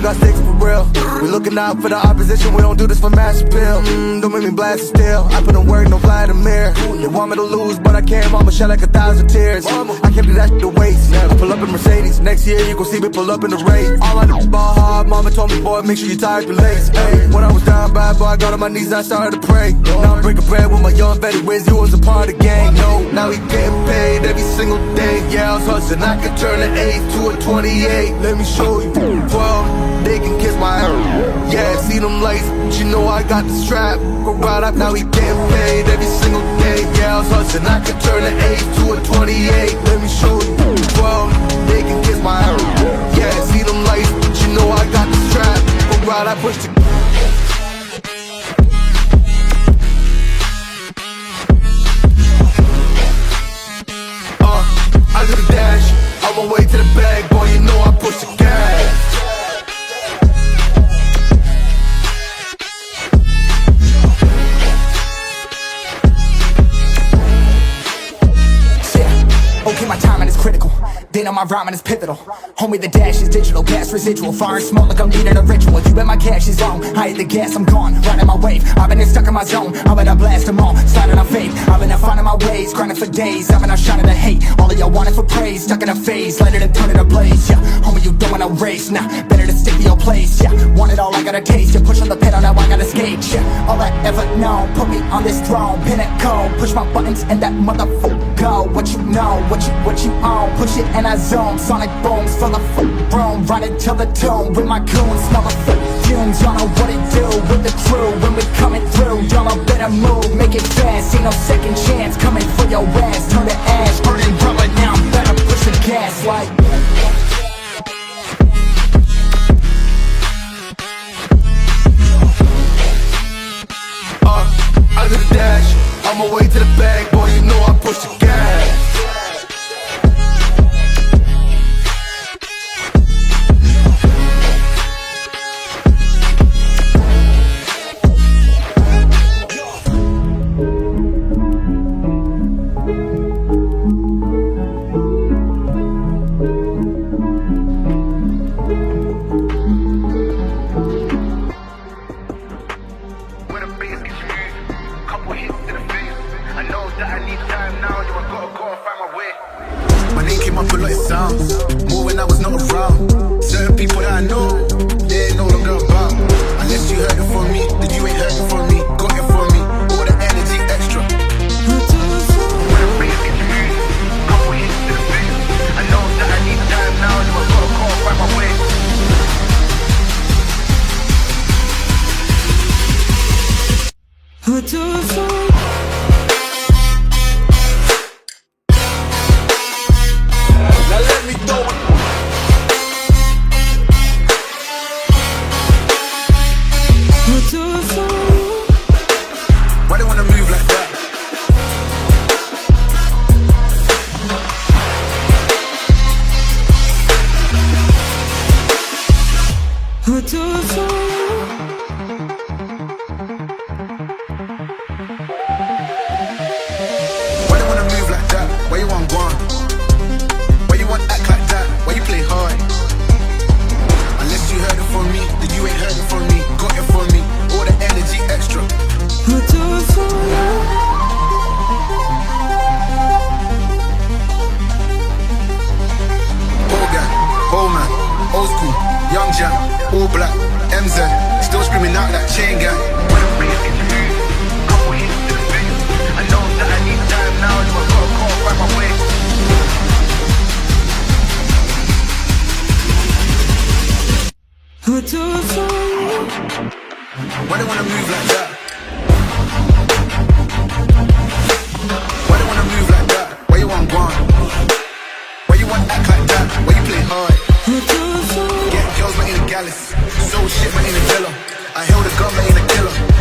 got sticks for real. We looking out for the opposition, we don't do this for mass appeal. Don't make me blast it still. I put in work, no Vladimir. They want me to lose, but I can't. Mama shed like 1,000 tears. I can't do that shit to waste. I pull up in Mercedes. Next year you gon' see me pull up in the race. All I do is ball hard. Mama told me, boy, make sure you tie up your lace. Hey, when I was down bad, boy, I got on my knees, I started to pray. Now I'm breaking bread with my young Betty Wiz. You was a part of the gang. No, now we getting paid every single day. Yeah, I was hustling. I could turn an 8 to a 28. Let me show you. 12, they can kiss my ass. Yeah, see them lights, but you know I got the strap. Go right up, now we getting paid every single day. Yeah, I was hustling. I could turn an 8 to a 28. Let me show you. 12, they can kiss my ass. Yeah, see them lights, but you know I got the strap. Go right, I push the I do the dash, on my way to the bag, boy, you know I push the gas. Okay, my timing is critical. They know my rhyming is pivotal. Homie, the dash is digital, gas residual. Fire and smoke like I'm needing a ritual. You bet my cash is on. I hit the gas, I'm gone. Riding my wave. I've been stuck in my zone. I've been blast them all. Sliding on faith. I've been finding my ways. Grinding for days. I've been shining the hate. All of y'all wanted for praise. Stuck in a phase. Light it and turn it ablaze. Yeah, homie, you don't wanna race. Nah, better to stick to your place. Yeah, want it all, I gotta taste. You push on the pedal, now I gotta skate. Yeah, all I ever known. Put me on this throne. Pinnacle. Push my buttons and that motherfucker go. What you know, what you own. Push it and I zone. Sonic booms full of room. Running till the tomb with my goons. Smell of fumes. Y'all know what it do with the crew when we coming through. Y'all know better move, make it fast. Ain't no second chance coming for your ass. Turn to ash, burning rubber. Now I'm better push the gas like. I do the dash, on my way to the bag, boy, you know I push the gas. Up a lot of sounds, more when I was not around. Certain people that I know, they ain't no longer about. Unless you heard it from me, then you ain't heard it from me. Got it from me, all the energy extra. When the bass gets moved, couple hits to the face. I know that I need time now, so I gotta go and find my way. Why they wanna move like that? Why they wanna move like that? Why you want gone? Why you want act like that? Why you play hard? Unless you heard it from me, then you ain't heard it from me. Got it from me, all the energy extra. Old guy, old man, old school, young jam, all black, MZ, still screaming out that chain gang. When the bass gets moved, couple hits to the face. I know that I need time now, so I gotta go and find my way. Why they wanna move like that? Why they wanna move like that? Why you want gone? Why you want act like that? Why you play hard? Get girls but ain't a gallus. So shit but ain't a killer. I held a gun but ain't a killer.